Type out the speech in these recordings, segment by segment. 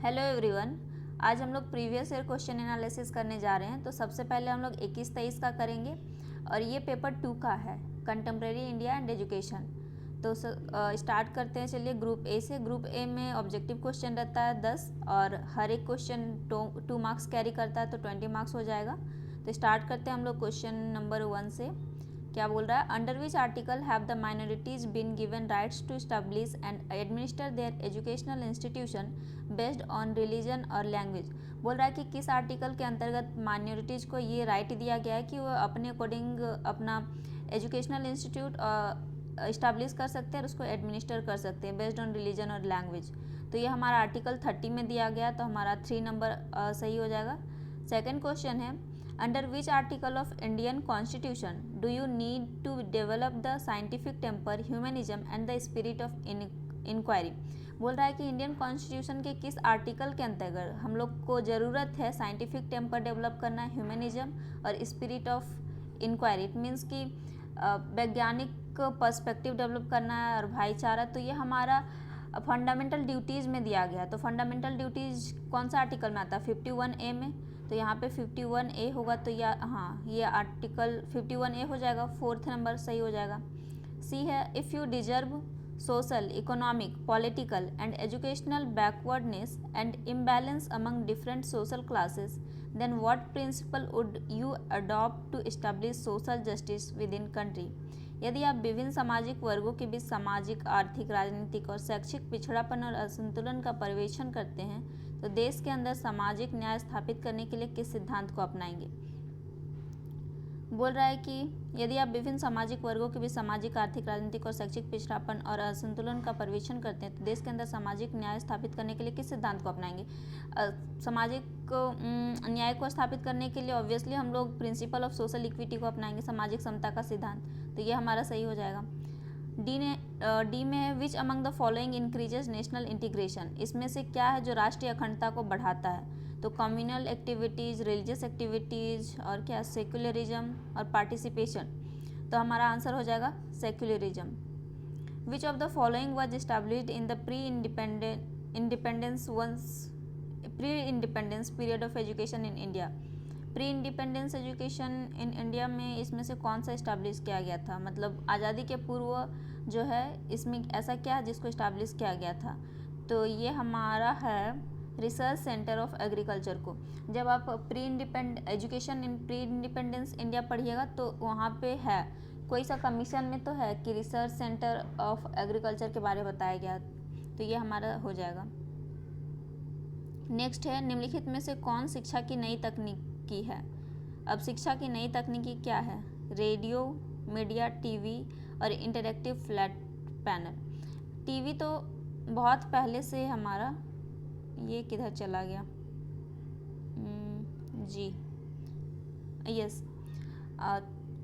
Hello everyone. आज हम लोग प्रीवियस ईयर क्वेश्चन एनालिसिस करने जा रहे हैं। तो सबसे पहले हम लोग 21-23 का करेंगे और ये पेपर 2 का है, कंटेम्प्रेरी इंडिया एंड एजुकेशन। तो स्टार्ट करते हैं। चलिए ग्रुप ए से। ग्रुप ए में ऑब्जेक्टिव क्वेश्चन रहता है 10 और हर एक क्वेश्चन 2 मार्क्स कैरी करता है, तो 20 मार्क्स हो जाएगा। तो स्टार्ट करते हैं हम लोग क्वेश्चन नंबर 1 से। क्या बोल रहा है? Under which article have the minorities been given rights to establish and administer their educational institution based on religion और लैंग्वेज। बोल रहा है कि किस आर्टिकल के अंतर्गत माइनॉरिटीज को ये राइट दिया गया है कि वो अपने अकॉर्डिंग अपना एजुकेशनल इंस्टीट्यूट इस्टाब्लिश कर सकते हैं और उसको एडमिनिस्टर कर सकते हैं बेस्ड ऑन रिलीजन और लैंग्वेज। तो ये हमारा आर्टिकल 30 में दिया गया, तो हमारा 3 नंबर सही हो जाएगा। सेकेंड क्वेश्चन है, under which article of Indian constitution do you need to develop the scientific temper, humanism and the spirit of inquiry. बोल रहा है कि इंडियन कॉन्स्टिट्यूशन के किस आर्टिकल के अंतर्गत हम लोग को ज़रूरत है साइंटिफिक टेम्पर डेवलप करना, ह्यूमनिज्म और spirit of inquiry. It means कि वैज्ञानिक पर्सपेक्टिव डेवलप करना है और भाईचारा। तो ये हमारा फंडामेंटल ड्यूटीज़ में दिया गया। तो फंडामेंटल ड्यूटीज़ कौन सा आर्टिकल में आता है? 51A में। तो यहाँ पे 51A होगा, तो ये आर्टिकल 51A हो जाएगा। 4th नंबर सही हो जाएगा। सी है, if you deserve social, economic, political and educational backwardness and imbalance among different social classes, then what principle would you adopt to establish social justice within country. यदि आप विभिन्न सामाजिक वर्गों के बीच सामाजिक, आर्थिक, राजनीतिक और शैक्षिक पिछड़ापन और असंतुलन का पर्यवेक्षण करते हैं, तो देश के अंदर सामाजिक न्याय स्थापित करने के लिए किस सिद्धांत को अपनाएंगे। बोल रहा है कि यदि आप विभिन्न सामाजिक वर्गों के बीच सामाजिक, आर्थिक, राजनीतिक और शैक्षिक पिछड़ापन और असंतुलन का पर्यवेक्षण करते हैं, तो देश के अंदर सामाजिक न्याय स्थापित करने के लिए किस सिद्धांत को अपनाएंगे। सामाजिक न्याय को स्थापित करने के लिए ऑब्वियसली हम लोग प्रिंसिपल ऑफ सोशल इक्विटी को अपनाएंगे, सामाजिक समता का सिद्धांत। तो ये हमारा सही हो जाएगा। डी में है, which among the following increases national integration. इसमें से क्या है जो राष्ट्रीय अखंडता को बढ़ाता है? तो कम्युनल एक्टिविटीज़, रिलीजियस एक्टिविटीज़ और क्या, सेक्युलरिज्म और पार्टिसिपेशन। तो हमारा आंसर हो जाएगा secularism. Which of the following was established in the pre independence period of education in India. Pre independence education in India में इसमें से कौन सा इस्टाब्लिश किया गया था? मतलब आज़ादी के पूर्व जो है, इसमें ऐसा क्या है जिसको इस्टाब्लिश किया गया था? तो ये हमारा है रिसर्च सेंटर ऑफ एग्रीकल्चर को। जब आप education in pre independence India पढ़िएगा तो वहाँ पे है कोई सा कमीशन में तो है कि रिसर्च सेंटर ऑफ एग्रीकल्चर के बारे में बताया गया। तो ये हमारा हो जाएगा। नेक्स्ट है, निम्नलिखित में से कौन शिक्षा की नई तकनीकी है। अब शिक्षा की नई तकनीकी क्या है? रेडियो, मीडिया, टीवी और इंटरेक्टिव फ्लैट पैनल। टीवी तो बहुत पहले से हमारा, ये किधर चला गया जी, यस,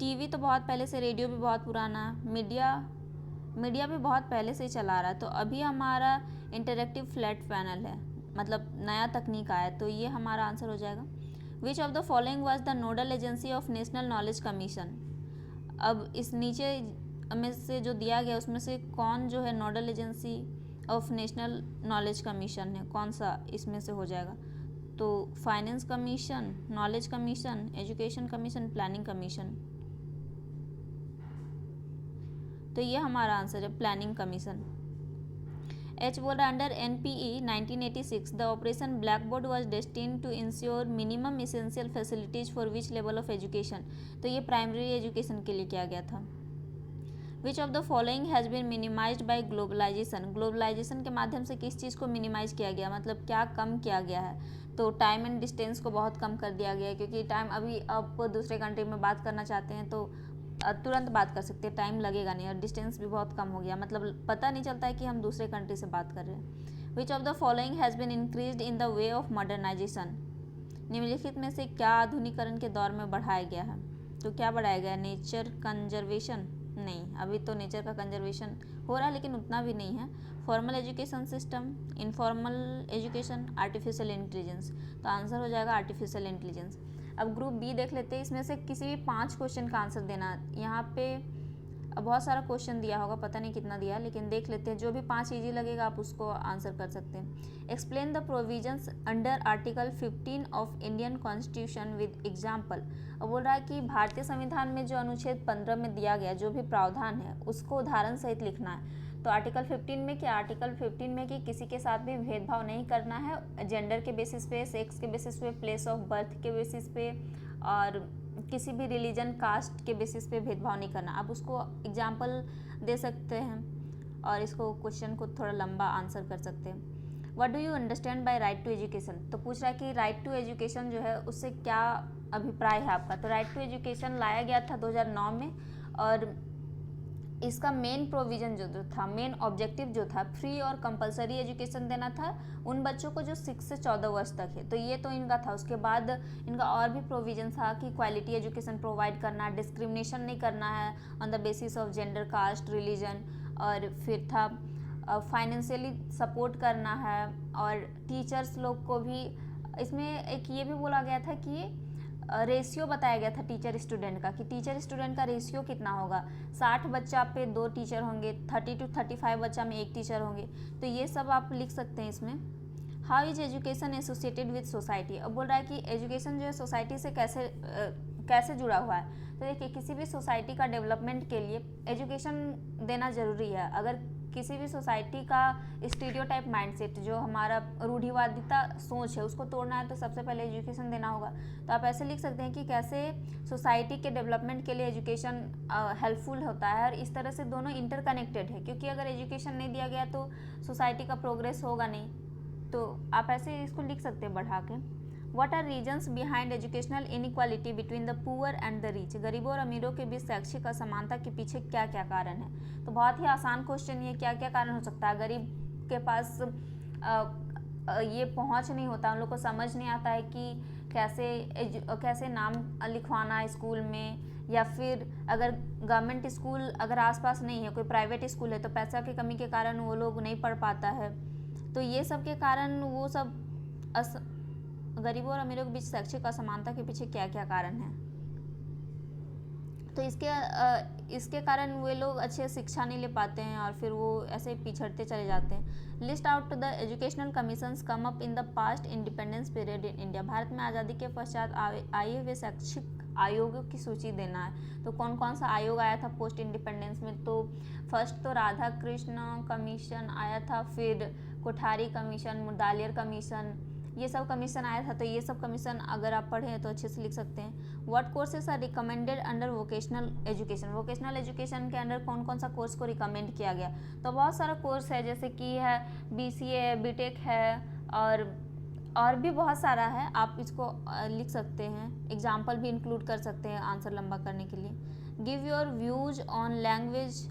टीवी तो बहुत पहले से, रेडियो भी बहुत पुराना, मीडिया भी बहुत पहले से चला रहा है। तो अभी हमारा इंटरेक्टिव फ्लैट पैनल है, मतलब नया तकनीक आया। तो ये हमारा आंसर हो जाएगा। विच of the following was the nodal agency of national knowledge commission. अब इस नीचे में से जो दिया गया उसमें से कौन जो है nodal agency of national knowledge commission है, कौन सा इसमें से हो जाएगा? तो finance commission, knowledge commission, education commission, planning commission. तो ये हमारा आंसर है प्लानिंग कमीशन। एच बोल रहा है, under NPE 1986 the operation black board was destined to ensure minimum essential facilities for which level of education. तो ये प्राइमरी एजुकेशन के लिए किया गया था। Which of the following has been minimized by globalization. Globalization के माध्यम से किस चीज़ को मिनिमाइज किया गया, मतलब क्या कम किया गया है? तो टाइम एंड डिस्टेंस को बहुत कम कर दिया गया है, क्योंकि टाइम अभी आप दूसरे कंट्री में बात करना चाहते हैं तो तुरंत बात कर सकते हैं, टाइम लगेगा नहीं, और डिस्टेंस भी बहुत कम हो गया, मतलब पता नहीं चलता है कि हम दूसरे कंट्री से बात कर रहे हैं। Which of the following has been increased in the way of modernization. निम्नलिखित में से क्या आधुनिकरण के दौर में बढ़ाया गया है? तो क्या बढ़ाया गया? Nature conservation? नहीं, अभी तो नेचर का कंजर्वेशन हो रहा है लेकिन उतना भी नहीं है। Formal education system, informal education, artificial intelligence. तो आंसर हो जाएगा आर्टिफिशियल इंटेलिजेंस। अब ग्रुप बी देख लेते हैं। इसमें से किसी भी 5 क्वेश्चन का आंसर देना। यहाँ पे बहुत सारा क्वेश्चन दिया होगा, पता नहीं कितना दिया, लेकिन देख लेते हैं। जो भी 5 इजी लगेगा आप उसको आंसर कर सकते हैं। Explain the provisions under article 15 of Indian constitution with example. अब बोल रहा है कि भारतीय संविधान में जो अनुच्छेद 15 में दिया गया जो भी प्रावधान है उसको उदाहरण सहित लिखना है। तो आर्टिकल 15 में क्या, आर्टिकल 15 में कि किसी के साथ भी भेदभाव नहीं करना है, जेंडर के बेसिस पे, सेक्स के बेसिस पे, प्लेस ऑफ बर्थ के बेसिस पे, और किसी भी रिलीजन, कास्ट के बेसिस पे भेदभाव नहीं करना। आप उसको एग्जाम्पल दे सकते हैं और इसको क्वेश्चन को थोड़ा लंबा आंसर कर सकते हैं। What do you understand by right to education. तो पूछ रहा है कि राइट टू एजुकेशन जो है उससे क्या अभिप्राय है आपका। तो राइट टू एजुकेशन लाया गया था 2009 में, और इसका मेन प्रोविज़न जो था, मेन ऑब्जेक्टिव जो था, फ्री और कंपलसरी एजुकेशन देना था उन बच्चों को जो 6 से 14 वर्ष तक है। तो ये तो इनका था। उसके बाद इनका और भी प्रोविज़न था कि क्वालिटी एजुकेशन प्रोवाइड करना, डिस्क्रिमिनेशन नहीं करना है on the basis of gender, caste, religion, और फिर था फाइनेंशियली सपोर्ट करना है, और टीचर्स लोग को भी इसमें एक ये भी बोला गया था कि रेशियो बताया गया था टीचर स्टूडेंट का, कि टीचर स्टूडेंट का रेशियो कितना होगा। 60 बच्चा पे 2 टीचर होंगे, 30 to 35 बच्चा में 1 टीचर होंगे। तो ये सब आप लिख सकते हैं इसमें। How is education associated with society. अब बोल रहा है कि एजुकेशन जो है सोसाइटी से कैसे जुड़ा हुआ है। तो देखिए, किसी भी सोसाइटी का डेवलपमेंट के लिए एजुकेशन देना ज़रूरी है। अगर किसी भी सोसाइटी का स्टीरियोटाइप माइंडसेट, जो हमारा रूढ़िवादिता सोच है, उसको तोड़ना है तो सबसे पहले एजुकेशन देना होगा। तो आप ऐसे लिख सकते हैं कि कैसे सोसाइटी के डेवलपमेंट के लिए एजुकेशन हेल्पफुल होता है, और इस तरह से दोनों इंटरकनेक्टेड है, क्योंकि अगर एजुकेशन नहीं दिया गया तो सोसाइटी का प्रोग्रेस होगा नहीं। तो आप ऐसे इसको लिख सकते हैं बढ़ा के। What are reasons behind educational inequality between the poor and the rich. गरीबों और अमीरों के बीच शैक्षिक असमानता के पीछे क्या क्या कारण है। तो बहुत ही आसान क्वेश्चन, ये क्या क्या कारण हो सकता है। गरीब के पास ये पहुंच नहीं होता, उन लोग को समझ नहीं आता है कि कैसे नाम लिखवाना है स्कूल में, या फिर अगर गवर्नमेंट स्कूल अगर आसपास नहीं है, कोई प्राइवेट स्कूल है, तो पैसा की कमी के कारण वो लोग नहीं पढ़ पाता है। तो ये सब के कारण वो सब गरीबों और अमीरों के बीच शैक्षिक असमानता के पीछे क्या क्या कारण है। तो इसके कारण वे लोग अच्छे शिक्षा नहीं ले पाते हैं और फिर वो ऐसे पिछड़ते चले जाते हैं। List out the educational commissions come up in the past independence period in India. Bharat में आज़ादी के पश्चात आए हुए शैक्षिक आयोगों की सूची देना है। तो कौन कौन सा आयोग आया था पोस्ट इंडिपेंडेंस में। तो फर्स्ट तो राधा कृष्ण कमीशन आया था, फिर कोठारी कमीशन, मुदालियर कमीशन, ये सब कमीशन आया था। तो ये सब कमीशन अगर आप पढ़ें तो अच्छे से लिख सकते हैं। What courses are recommended under vocational education. Vocational education के अंडर कौन कौन सा कोर्स को रिकमेंड किया गया। तो बहुत सारा कोर्स है, जैसे कि है BCA है, BTech है, और भी बहुत सारा है। आप इसको लिख सकते हैं, एग्जाम्पल भी इंक्लूड कर सकते हैं आंसर लंबा करने के लिए। Give your views on language,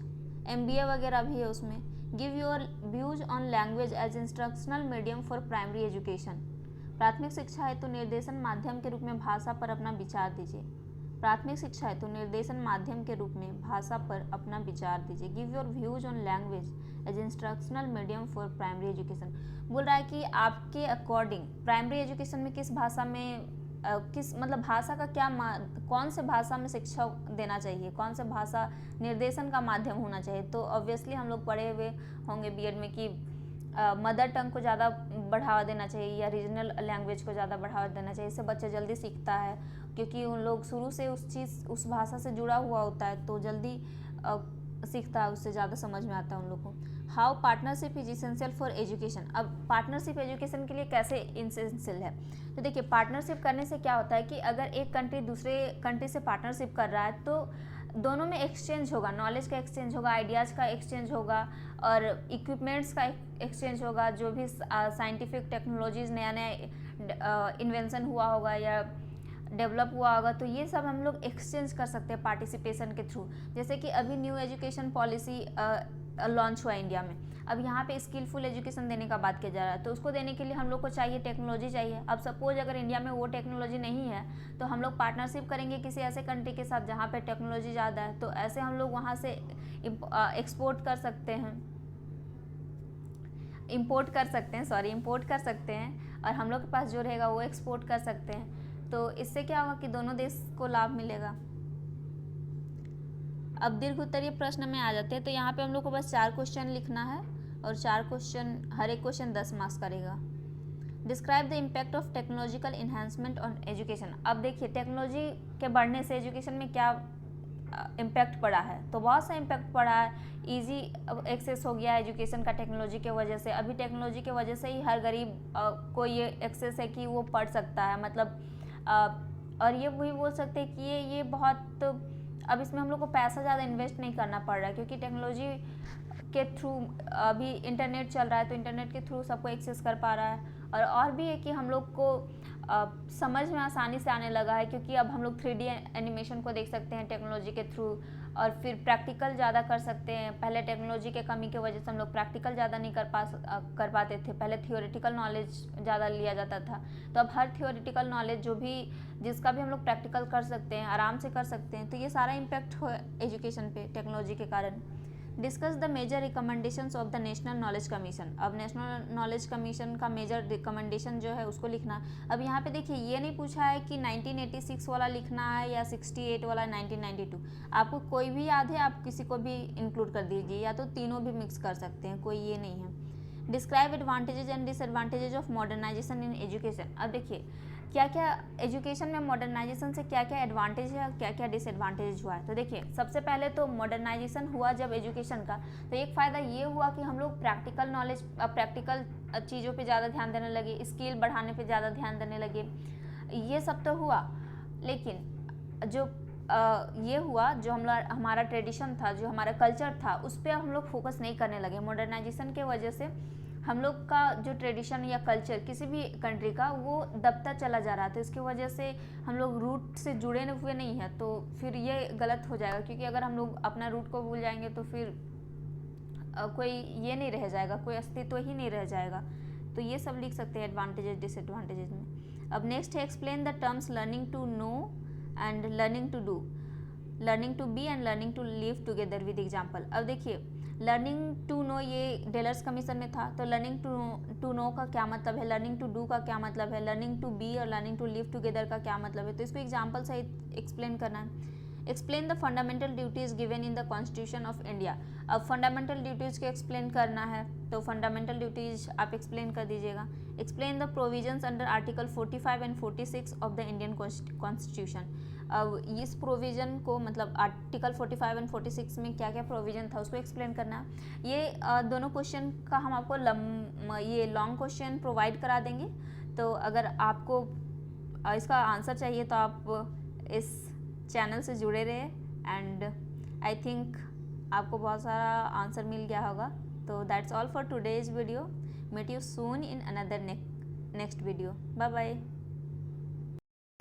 MBA वगैरह भी है उसमें। Give your views on language as instructional medium for primary education. प्राथमिक शिक्षा हेतु निर्देशन माध्यम के रूप में भाषा पर अपना विचार दीजिए। प्राथमिक शिक्षा हेतु निर्देशन माध्यम के रूप में भाषा पर अपना विचार दीजिए। Give your views on language as instructional medium for primary education. बोल रहा है कि आपके अकॉर्डिंग प्राइमरी एजुकेशन में किस भाषा में भाषा का क्या कौन से भाषा में शिक्षा देना चाहिए, कौन से भाषा निर्देशन का माध्यम होना चाहिए। तो ऑब्वियसली हम लोग पढ़े हुए होंगे बीएड में कि मदर टंग को ज़्यादा बढ़ावा देना चाहिए या रीजनल लैंग्वेज को ज़्यादा बढ़ावा देना चाहिए। इससे बच्चा जल्दी सीखता है, क्योंकि उन लोग शुरू से उस भाषा से जुड़ा हुआ होता है, तो जल्दी सीखता है, उससे ज़्यादा समझ में आता है उन लोग को। How partnership is essential for education. अब पार्टनरशिप एजुकेशन के लिए कैसे इसेंशियल है। तो देखिए, पार्टनरशिप करने से क्या होता है कि अगर एक कंट्री दूसरे कंट्री से पार्टनरशिप कर रहा है तो दोनों में एक्सचेंज होगा, नॉलेज का एक्सचेंज होगा, आइडियाज़ का एक्सचेंज होगा, और इक्विपमेंट्स का एक्सचेंज होगा। जो भी साइंटिफिक टेक्नोलॉजीज़ नया नया इन्वेंशन हुआ होगा या डेवलप हुआ होगा, तो ये सब हम लोग एक्सचेंज कर सकते हैं पार्टिसिपेशन के थ्रू। जैसे कि अभी न्यू एजुकेशन पॉलिसी लॉन्च हुआ इंडिया में। अब यहाँ पे स्किलफुल एजुकेशन देने का बात किया जा रहा है, तो उसको देने के लिए हम लोग को चाहिए टेक्नोलॉजी चाहिए। अब सपोज अगर इंडिया में वो टेक्नोलॉजी नहीं है, तो हम लोग पार्टनरशिप करेंगे किसी ऐसे कंट्री के साथ जहाँ पे टेक्नोलॉजी ज़्यादा है, तो ऐसे हम लोग वहाँ से एक्सपोर्ट कर सकते हैं, इम्पोर्ट कर सकते हैं, और हम लोग के पास जो रहेगा वो एक्सपोर्ट कर सकते हैं। तो इससे क्या होगा कि दोनों देश को लाभ मिलेगा। अब दीर्घ उत्तरीय प्रश्न में आ जाते हैं। तो यहाँ पे हम लोग को बस 4 क्वेश्चन लिखना है और 4 क्वेश्चन, हर एक क्वेश्चन 10 मार्क्स करेगा। Describe the impact of technological enhancement on education. अब देखिए टेक्नोलॉजी के बढ़ने से एजुकेशन में क्या इम्पैक्ट पड़ा है। तो बहुत सा इम्पैक्ट पड़ा है। इजी एक्सेस हो गया एजुकेशन का टेक्नोलॉजी के वजह से। अभी टेक्नोलॉजी के वजह से ही हर गरीब को ये एक्सेस है कि वो पढ़ सकता है, मतलब और ये वही बोल सकते हैं कि ये बहुत, अब इसमें हम लोग को पैसा ज़्यादा इन्वेस्ट नहीं करना पड़ रहा है, क्योंकि टेक्नोलॉजी के थ्रू अभी इंटरनेट चल रहा है, तो इंटरनेट के थ्रू सबको एक्सेस कर पा रहा है। और भी है कि हम लोग को समझ में आसानी से आने लगा है, क्योंकि अब हम लोग 3D एनिमेशन को देख सकते हैं टेक्नोलॉजी के थ्रू, और फिर प्रैक्टिकल ज़्यादा कर सकते हैं। पहले टेक्नोलॉजी के कमी की वजह से हम लोग प्रैक्टिकल ज़्यादा नहीं कर पाते थे। पहले थियोरेटिकल नॉलेज ज़्यादा लिया जाता था, तो अब हर थियोरेटिकल नॉलेज जिसका भी हम लोग प्रैक्टिकल कर सकते हैं, आराम से कर सकते हैं। तो ये सारा इम्पैक्ट हो एजुकेशन पे टेक्नोलॉजी के कारण। Discuss the major recommendations of the national knowledge commission. अब नेशनल नॉलेज कमीशन का मेजर रिकमेंडेशन जो है उसको लिखना। अब यहाँ पे देखिए ये नहीं पूछा है कि 1986 वाला लिखना है या 68 वाला 1992। आपको कोई भी याद है आप किसी को भी इंक्लूड कर दीजिए, या तो तीनों भी मिक्स कर सकते हैं, कोई ये नहीं है। Describe advantages and disadvantages of modernization in education. अब देखिए क्या क्या एजुकेशन में मॉडर्नाइजेशन से क्या क्या एडवांटेज है और क्या क्या डिसएडवांटेज हुआ है। तो देखिए सबसे पहले तो मॉडर्नाइजेशन हुआ जब एजुकेशन का, तो एक फ़ायदा ये हुआ कि हम लोग प्रैक्टिकल नॉलेज, प्रैक्टिकल चीज़ों पे ज़्यादा ध्यान देने लगे, स्किल बढ़ाने पे ज़्यादा ध्यान देने लगे। ये सब तो हुआ, लेकिन जो ये हुआ जो हमारा ट्रेडिशन था, जो हमारा कल्चर था, उस पर हम लोग फोकस नहीं करने लगे। मॉडर्नाइजेशन के वजह से हम लोग का जो ट्रेडिशन या कल्चर किसी भी कंट्री का, वो दबता चला जा रहा था। इसकी वजह से हम लोग रूट से जुड़े हुए नहीं हैं, तो फिर ये गलत हो जाएगा, क्योंकि अगर हम लोग अपना रूट को भूल जाएंगे तो फिर कोई ये नहीं रह जाएगा, कोई अस्तित्व ही नहीं रह जाएगा। तो ये सब लिख सकते हैं एडवांटेजेस डिसएडवांटेजेस में। अब नेक्स्ट है explain the terms learning to know and learning to do, learning to be and learning to live together with example. अब देखिए लर्निंग टू नो ये डेलर्स कमीशन में था, तो लर्निंग टू नो का क्या मतलब है, लर्निंग टू डू का क्या मतलब है, लर्निंग टू बी और लर्निंग टू लिव टुगेदर का क्या मतलब है। तो इसको एग्जाम्पल से एक्सप्लेन करना है। Explain the fundamental duties given in the constitution of India. अब फंडामेंटल ड्यूटीज़ को एक्सप्लेन करना है, तो फंडामेंटल ड्यूटीज़ आप एक्सप्लेन कर दीजिएगा। Explain the provisions under article 45 and 46 of the Indian constitution. अब इस प्रोविज़न को, मतलब आर्टिकल 45 एंड 46 में क्या क्या प्रोविज़न था उसको एक्सप्लेन करना है। ये दोनों क्वेश्चन का हम आपको ये लॉन्ग क्वेश्चन प्रोवाइड करा देंगे। तो अगर आपको इसका आंसर चाहिए तो आप इस चैनल से जुड़े रहे, एंड आई थिंक आपको बहुत सारा आंसर मिल गया होगा। तो that's all for today's video. Meet you soon in another next video. Bye bye.